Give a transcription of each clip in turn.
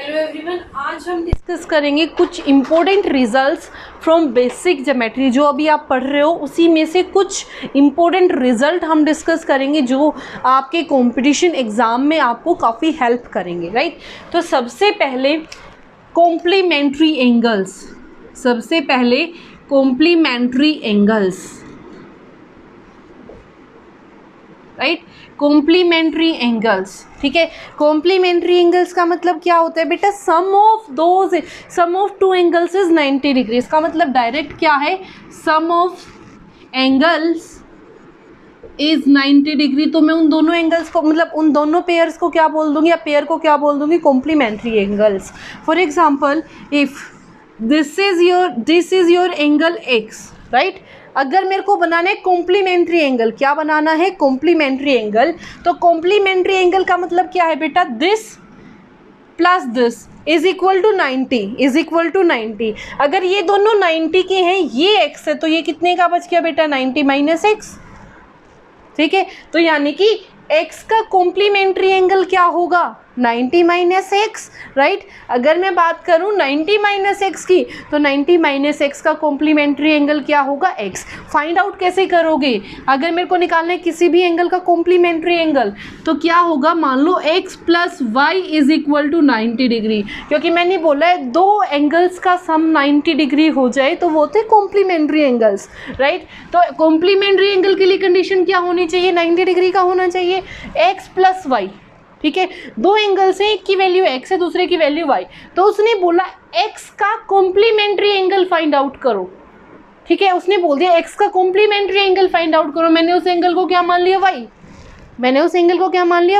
Hello everyone, आज हम discuss करेंगे कुछ important results from basic geometry. जो अभी आप पढ़ रहे हो उसी में से कुछ इम्पोर्टेंट रिजल्ट हम डिस्कस करेंगे जो आपके कंपटीशन एग्ज़ाम में आपको काफ़ी हेल्प करेंगे, राइट। तो सबसे पहले complementary angles, right. Complementary angles, ठीक है। कॉम्प्लीमेंट्री एंगल्स का मतलब क्या होता है बेटा? Sum of two angles is 90 degree. इसका मतलब डायरेक्ट क्या है? Sum of angles is 90 degree. तो मैं उन दोनों एंगल्स को, मतलब उन दोनों पेयर्स को क्या बोल दूंगी, या पेयर को क्या बोल दूंगी? Complementary angles. For example, if this is your angle x, right. अगर मेरे को बनाना है कॉम्प्लीमेंट्री एंगल, क्या बनाना है? Complementary angle. तो कॉम्प्लीमेंट्री एंगल का मतलब क्या है बेटा? This plus this is equal to 90। अगर ये दोनों 90 के हैं, ये x है, तो ये कितने का बच गया बेटा? 90 माइनस एक्स, ठीक है। तो यानी कि x का कॉम्प्लीमेंट्री एंगल क्या होगा? 90 माइनस एक्स, राइट। अगर मैं बात करूं 90 माइनस एक्स की, तो 90 माइनस एक्स का कॉम्प्लीमेंट्री एंगल क्या होगा? x। फाइंड आउट कैसे करोगे? अगर मेरे को निकालना है किसी भी एंगल का कॉम्प्लीमेंट्री एंगल, तो क्या होगा? मान लो x plus y is equal to 90 degree. क्योंकि मैंने बोला है दो एंगल्स का सम 90 डिग्री हो जाए तो वो थे कॉम्प्लीमेंट्री एंगल्स, राइट। तो कॉम्प्लीमेंट्री एंगल के लिए कंडीशन क्या होनी चाहिए? 90 डिग्री का होना चाहिए, x प्लस वाई, ठीक है। दो एंगल्स हैं, एक की वैल्यू x है, दूसरे की वैल्यू y। तो उसने बोला x का कॉम्प्लीमेंट्री एंगल फाइंड आउट करो, ठीक है। उसने बोल दिया x का कॉम्प्लीमेंट्री एंगल फाइंड आउट करो। मैंने उस एंगल को क्या मान लिया?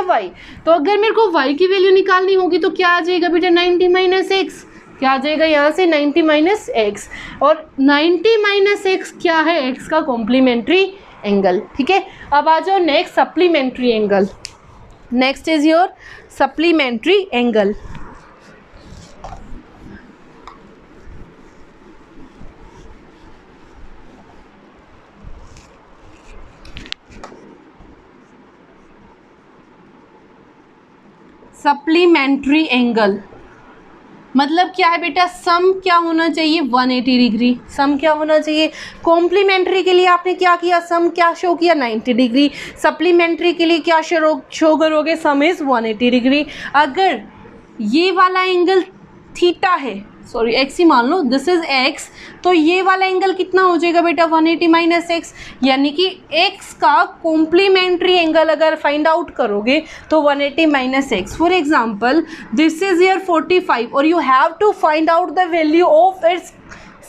y। तो अगर मेरे को y की वैल्यू निकालनी होगी तो क्या आ जाएगा बेटा? 90 माइनस एक्स। क्या आ जाएगा यहाँ से? 90 माइनस एक्स। और 90 माइनस एक्स क्या है? x का कॉम्प्लीमेंट्री एंगल, ठीक है। अब आ जाओ next, supplementary angle. Next is your supplementary angle. Supplementary angle मतलब क्या है बेटा? सम क्या होना चाहिए? 180 डिग्री। सम क्या होना चाहिए? कॉम्प्लीमेंट्री के लिए आपने क्या किया? सम क्या शो किया? 90 डिग्री। सप्लीमेंट्री के लिए क्या शो करोगे? सम इज़ 180 डिग्री। अगर ये वाला एंगल थीटा है, सॉरी एक्स ही मान लो, दिस इज एक्स, तो ये वाला एंगल कितना हो जाएगा बेटा? 180 माइनस एक्स। यानी कि एक्स का कॉम्प्लीमेंट्री एंगल अगर फाइंड आउट करोगे तो 180 minus x. For example, this is your 45 और you have to find out the value of its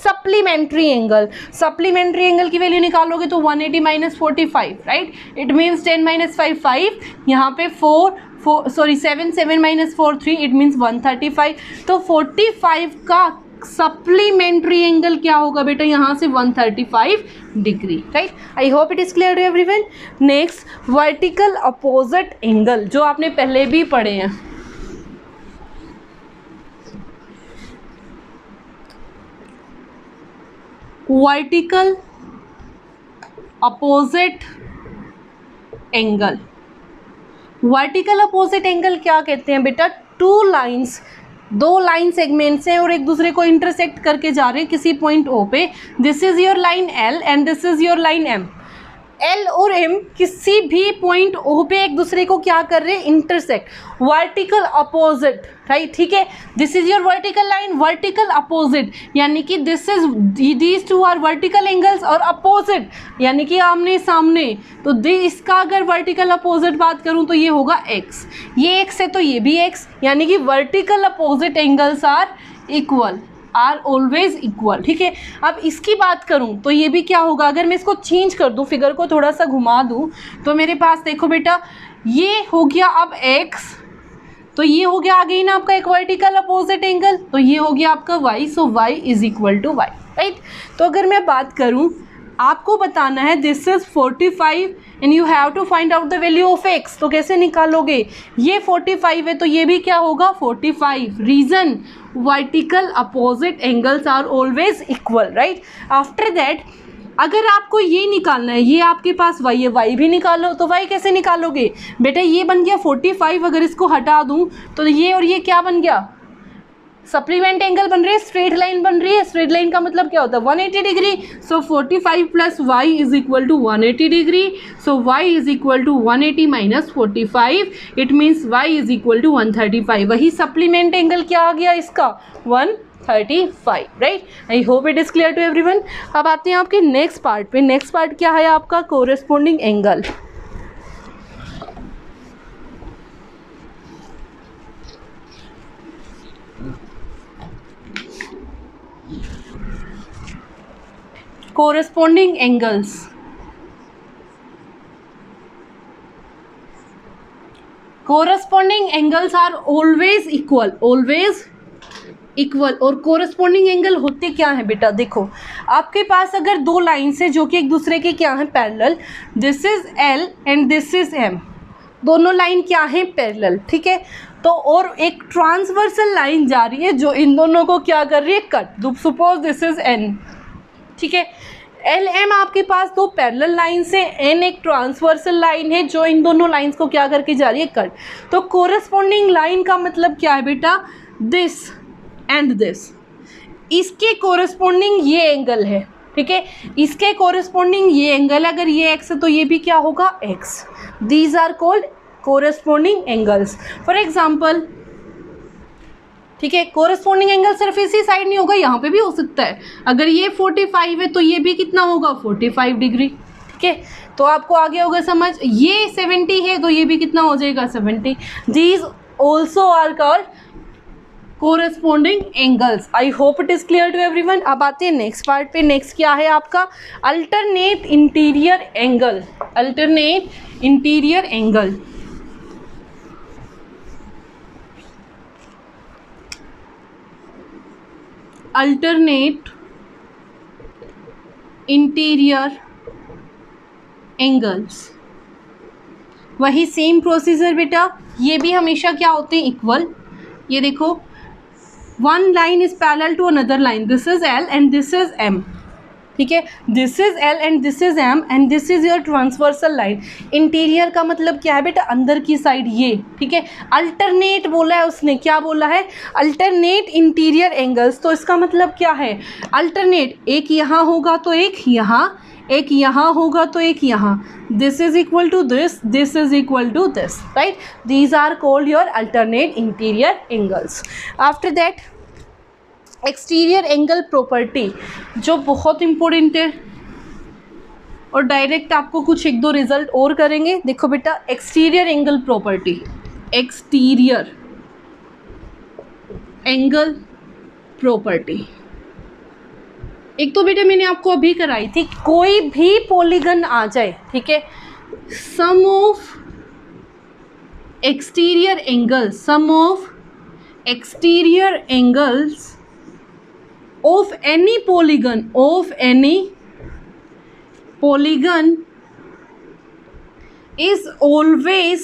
supplementary angle. Supplementary angle की वैल्यू निकालोगे तो 180 माइनस 45, राइट। इट मीन्स 10 माइनस 5, यहाँ पे 7 माइनस 4 3, इट मीन्स 135। तो 45 का सप्लीमेंट्री एंगल क्या होगा बेटा? यहाँ से 135 degree, right. I hope it is clear to everyone. Next, vertical opposite angle, जो आपने पहले भी पढ़े हैं। Vertical opposite angle, vertical opposite angle क्या कहते हैं बेटा? दो लाइन सेगमेंट्स हैं और एक दूसरे को इंटरसेक्ट करके जा रहे हैं किसी पॉइंट O पे। This is your line L and this is your line M। L और M किसी भी पॉइंट O पे एक दूसरे को क्या कर रहे हैं? इंटरसेक्ट। वर्टिकल अपोजिट, राइट, ठीक है। This is your vertical line, vertical opposite यानी कि these two are vertical angles, और अपोजिट यानी कि आमने सामने। तो इसका अगर वर्टिकल अपोजिट बात करूं तो ये होगा x। ये x है तो ये भी x, यानी कि vertical opposite angles are always equal, ठीक है। अब इसकी बात करूं तो ये भी क्या होगा? अगर मैं इसको चेंज कर दूं, फिगर को थोड़ा सा घुमा दूं, तो मेरे पास देखो बेटा, ये हो गया अब x, तो ये हो गया अगेन आपका एक वर्टिकल अपोजिट एंगल, तो ये हो गया आपका y। So y is equal to y, right. तो अगर मैं बात करूं, आपको बताना है this is 45 and you have to find out the value of x। तो कैसे निकालोगे? ये 45 है तो ये भी क्या होगा? 45। Reason, vertical opposite angles are always equal, right. After that अगर आपको ये निकालना है, ये आपके पास y है, y भी निकालो, तो y कैसे निकालोगे बेटा? ये बन गया 45, अगर इसको हटा दूं तो ये और ये क्या बन गया? सप्लीमेंट एंगल बन रही है, स्ट्रेट लाइन बन रही है, स्ट्रेट लाइन का मतलब क्या होता है 180 degree, so 45 plus y is equal to 180 degree, so y is equal to 180 minus 45, it means y is equal to 135, वही सप्लीमेंट एंगल क्या आ गया इसका 135, right. I hope it is clear to everyone. अब आते हैं आपके नेक्स्ट पार्ट पे। नेक्स्ट पार्ट क्या है आपका, corresponding angle. corresponding angles, corresponding angles are always equal, always equal. और कोरस्पॉन्डिंग एंगल होते क्या है बेटा, देखो आपके पास अगर दो लाइन्स है जो कि एक दूसरे के क्या है parallel, this is L and this is M, दोनों लाइन क्या है पैरेलल, ठीक है। तो और एक ट्रांसवर्सल लाइन जा रही है जो इन दोनों को क्या कर रही है cut, suppose this is an, ठीक है। एल एम आपके पास दो पैरेलल लाइन्स है, एन एक ट्रांसवर्सल लाइन है जो इन दोनों लाइन्स को क्या करके जा रही है कट। तो कोरस्पॉन्डिंग लाइन का मतलब क्या है बेटा, दिस एंड दिस, इसके कोरस्पॉन्डिंग ये एंगल है, ठीक है, इसके कोरस्पॉन्डिंग ये एंगल, अगर ये एक्स है तो ये भी क्या होगा x. These are called corresponding angles. For example, ठीक है, कोरस्पॉन्डिंग एंगल सिर्फ इसी साइड नहीं होगा, यहाँ पे भी हो सकता है। अगर ये 45 है तो ये भी कितना होगा 45 डिग्री, ठीक है। तो आपको आगे होगा समझ, ये 70 है तो ये भी कितना हो जाएगा 70। These also are called corresponding angles. I hope it is clear to everyone. अब आते हैं नेक्स्ट पार्ट पे। नेक्स्ट क्या है आपका, alternate interior angle, alternate interior angle. Alternate interior angles, वही सेम प्रोसीजर बेटा, ये भी हमेशा क्या होते हैं इक्वल। ये देखो, one line is parallel to another line, this is L and this is M, ठीक है, this is L and this is M and this is your transversal line. Interior का मतलब क्या है बेटा, अंदर की साइड ये, ठीक है। अल्टरनेट बोला है उसने, क्या बोला है, अल्टरनेट इंटीरियर एंगल्स। तो इसका मतलब क्या है, अल्टरनेट, एक यहाँ होगा तो एक यहाँ, एक यहाँ होगा तो एक यहाँ, this is equal to this, this is equal to this, right. These are called your alternate interior angles. After that exterior angle property, जो बहुत इंपॉर्टेंट है और डायरेक्ट आपको कुछ एक दो रिजल्ट और करेंगे। देखो बेटा, exterior angle property, exterior angle property, एक तो बेटा मैंने आपको अभी कराई थी, कोई भी पॉलीगन आ जाए, ठीक है, sum of exterior angles, sum of exterior angles of any polygon, of any polygon is always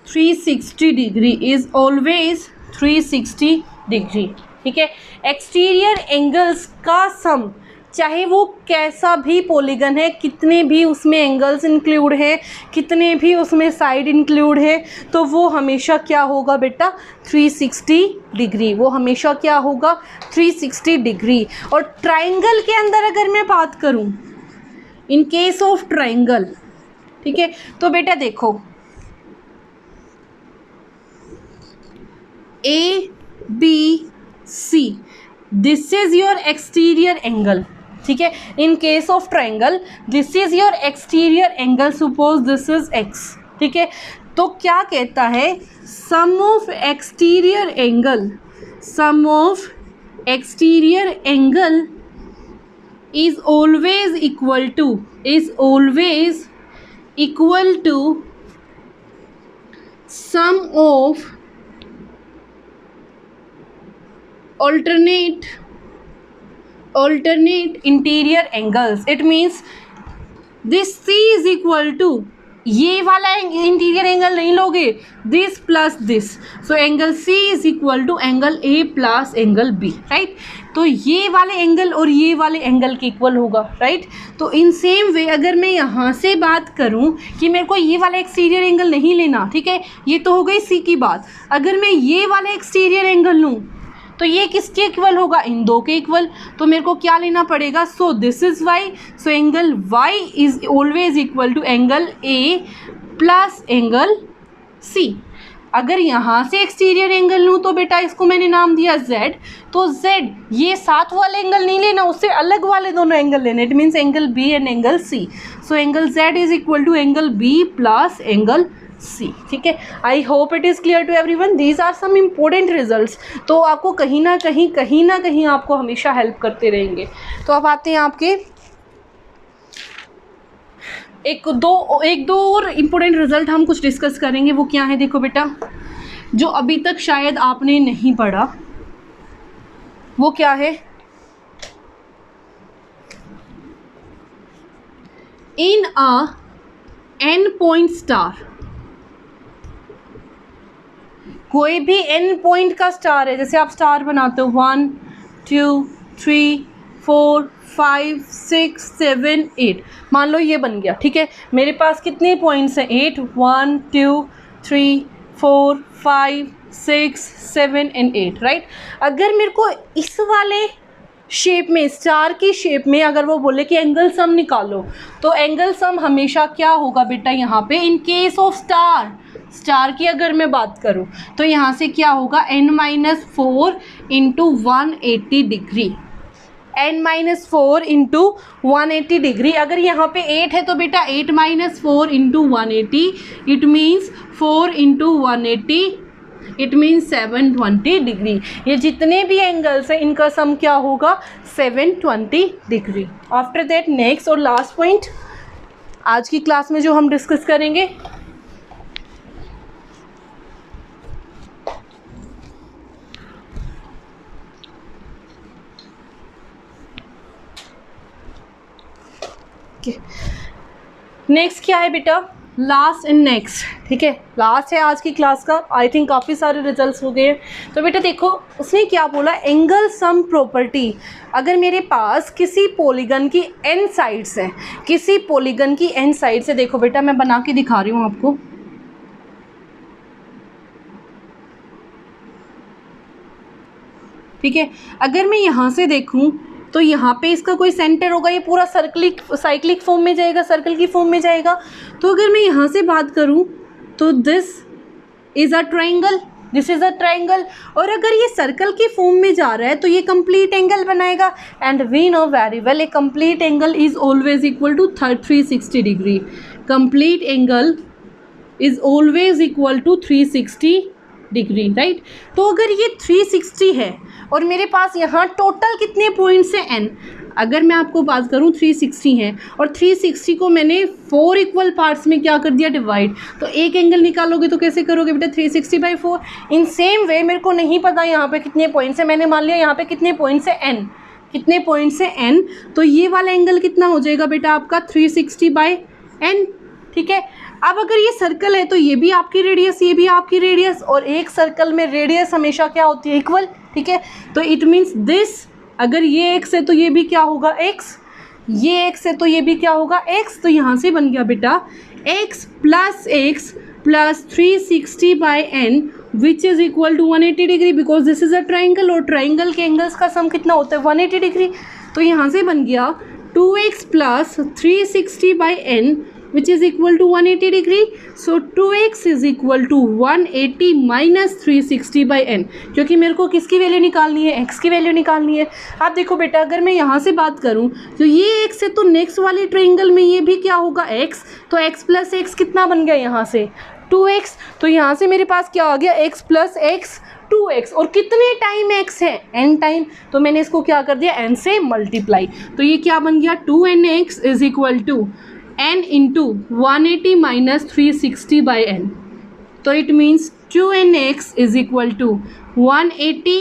360 degree, is always 360 degree, ठीक है। एक्सटीरियर एंगल्स का सम, चाहे वो कैसा भी पॉलीगन है, कितने भी उसमें एंगल्स इंक्लूड है, कितने भी उसमें साइड इंक्लूड है, तो वो हमेशा क्या होगा बेटा 360 डिग्री, वो हमेशा क्या होगा 360 डिग्री। और ट्राइंगल के अंदर अगर मैं बात करूं, इन केस ऑफ ट्राइंगल, ठीक है, तो बेटा देखो A B C, this is your exterior angle, ठीक है। In case of triangle this is your exterior angle, suppose this is x, ठीक है। तो क्या कहता है, sum of exterior angle, sum of exterior angle is always equal to, is always equal to sum of alternate interior angles. It means this C is equal to ये वाला interior angle नहीं लोगे, this plus this, so angle C is equal to angle A plus angle B, right. तो ये वाले angle और ये वाले एंगल के इक्वल होगा, राइट। तो इन सेम वे अगर मैं यहाँ से बात करूँ कि मेरे को ये वाला एक्सटीरियर एंगल नहीं लेना, ठीक है, ये तो हो गई सी की बात। अगर मैं ये वाला एक्सटीरियर एंगल लूँ तो ये किसके इक्वल होगा, इन दो के इक्वल। तो मेरे को क्या लेना पड़ेगा, so this is y, so angle y is always equal to angle A plus angle C. अगर यहाँ से एक्सटीरियर एंगल लूँ तो बेटा इसको मैंने नाम दिया z, तो z ये साथ वाले एंगल नहीं लेना, उससे अलग वाले दोनों एंगल लेने, it means angle b and angle c। So angle z is equal to angle b plus angle C, ठीक है। I hope it is clear to everyone, these are some important results, तो आपको कहीं ना कहीं आपको हमेशा हेल्प करते रहेंगे। तो अब आते हैं आपके एक दो और इम्पोर्टेंट रिजल्ट हम कुछ डिस्कस करेंगे। वो क्या है, देखो बेटा, जो अभी तक शायद आपने नहीं पढ़ा, वो क्या है, इन अ n पॉइंट स्टार, कोई भी n पॉइंट का स्टार है, जैसे आप स्टार बनाते हो 1 2 3 4 5 6 7 8, मान लो ये बन गया, ठीक है। मेरे पास कितने पॉइंट्स हैं, 8 1 2 3 4 5 6 7 एंड 8, राइट। अगर मेरे को इस वाले शेप में, स्टार की शेप में, अगर वो बोले कि एंगल सम निकालो, तो एंगल सम हमेशा क्या होगा बेटा, यहाँ पे इन केस ऑफ स्टार की अगर मैं बात करूँ तो यहाँ से क्या होगा, n-4 into 180 degree, n-4 into 180 degree. अगर यहाँ पे 8 है तो बेटा 8-4 into 180, it means 4 into 180, it means 720 degree. ये जितने भी एंगल्स हैं इनका सम क्या होगा, 720 डिग्री। आफ्टर दैट नेक्स्ट और लास्ट पॉइंट आज की क्लास में जो हम डिस्कस करेंगे, नेक्स्ट क्या है बेटा, लास्ट एंड नेक्स्ट, ठीक है, लास्ट है आज की क्लास का। आई थिंक काफ़ी सारे रिजल्ट्स हो गए हैं। तो बेटा देखो उसने क्या बोला, एंगल सम प्रॉपर्टी। अगर मेरे पास किसी पॉलीगन की n साइड्स हैं, किसी पॉलीगन की n साइड्स है, देखो बेटा मैं बना के दिखा रही हूँ आपको, ठीक है। अगर मैं यहाँ से देखूँ तो यहाँ पे इसका कोई सेंटर होगा, ये पूरा साइक्लिक फॉर्म में जाएगा, सर्कल की फॉर्म में जाएगा। तो अगर मैं यहाँ से बात करूँ तो this is a triangle, this is a triangle, और अगर ये सर्कल की फॉर्म में जा रहा है तो ये कंप्लीट एंगल बनाएगा। And we know very well a complete angle is always equal to 360 degree, complete angle is always equal to 360 degree, right. तो अगर ये 360 है और मेरे पास यहाँ टोटल कितने पॉइंट्स हैं, n, अगर मैं आपको बात करूँ 360 है और 360 को मैंने 4 इक्वल पार्ट्स में क्या कर दिया, डिवाइड, तो एक एंगल निकालोगे तो कैसे करोगे बेटा, 360/4। इन सेम वे मेरे को नहीं पता यहाँ पे कितने पॉइंट्स हैं, मैंने मान लिया यहाँ पे कितने पॉइंट्स हैं, n, कितने पॉइंट्स हैं n, तो ये वाला एंगल कितना हो जाएगा बेटा आपका 360/n, ठीक है। अब अगर ये सर्कल है तो ये भी आपकी रेडियस, ये भी आपकी रेडियस, और एक सर्कल में रेडियस हमेशा क्या होती है, इक्वल, ठीक है। तो इट मीन्स दिस, अगर ये x है तो ये भी क्या होगा, x, ये x है तो ये भी क्या होगा, x। तो यहाँ से बन गया बेटा x plus 360/n which is equal to 180 degree, because this is a triangle, और ट्राइंगल के एंगल्स का सम कितना होता है, 180 डिग्री। तो यहाँ से बन गया 2x plus 360/n which is equal to 180 degree. So 2x is equal to 180 minus 360/n, क्योंकि मेरे को किसकी वैल्यू निकालनी है, x की वैल्यू निकालनी है। आप देखो बेटा अगर मैं यहाँ से बात करूँ तो ये x है, तो नेक्स्ट वाले ट्रायंगल में ये भी क्या होगा, x, तो x प्लस x कितना बन गया यहाँ से 2x, तो यहाँ से मेरे पास क्या आ गया, x प्लस x 2x, और कितने टाइम x है, n टाइम, तो मैंने इसको क्या कर दिया, n से मल्टीप्लाई, तो ये क्या बन गया 2nx is equal to n into 180 minus 360/n, तो it means 2nx is equal to 180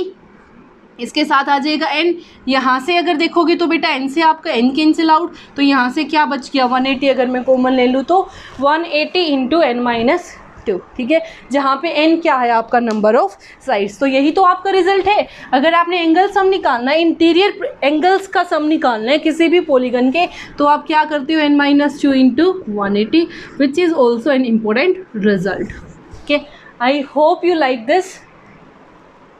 इसके साथ आ जाएगा n। यहाँ से अगर देखोगे तो बेटा n से आपका n कैंसिल आउट, तो यहाँ से क्या बच गया 180, अगर मैं कॉमन ले लूँ तो 180 इंटू n माइनस 2, ठीक है, जहाँ पे n क्या है आपका नंबर ऑफ साइड्स। तो यही तो आपका रिजल्ट है। अगर आपने एंगल सम निकालना है, इंटीरियर एंगल्स का सम निकालना है किसी भी पॉलीगन के, तो आप क्या करते हो n minus 2 into 180, which is also an important result. Okay, I hope you like this.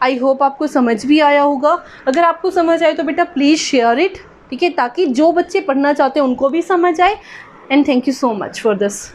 I hope आपको समझ भी आया होगा। अगर आपको समझ आए तो बेटा प्लीज़ शेयर इट, ठीक है, ताकि जो बच्चे पढ़ना चाहते हैं उनको भी समझ आए। And thank you so much for this.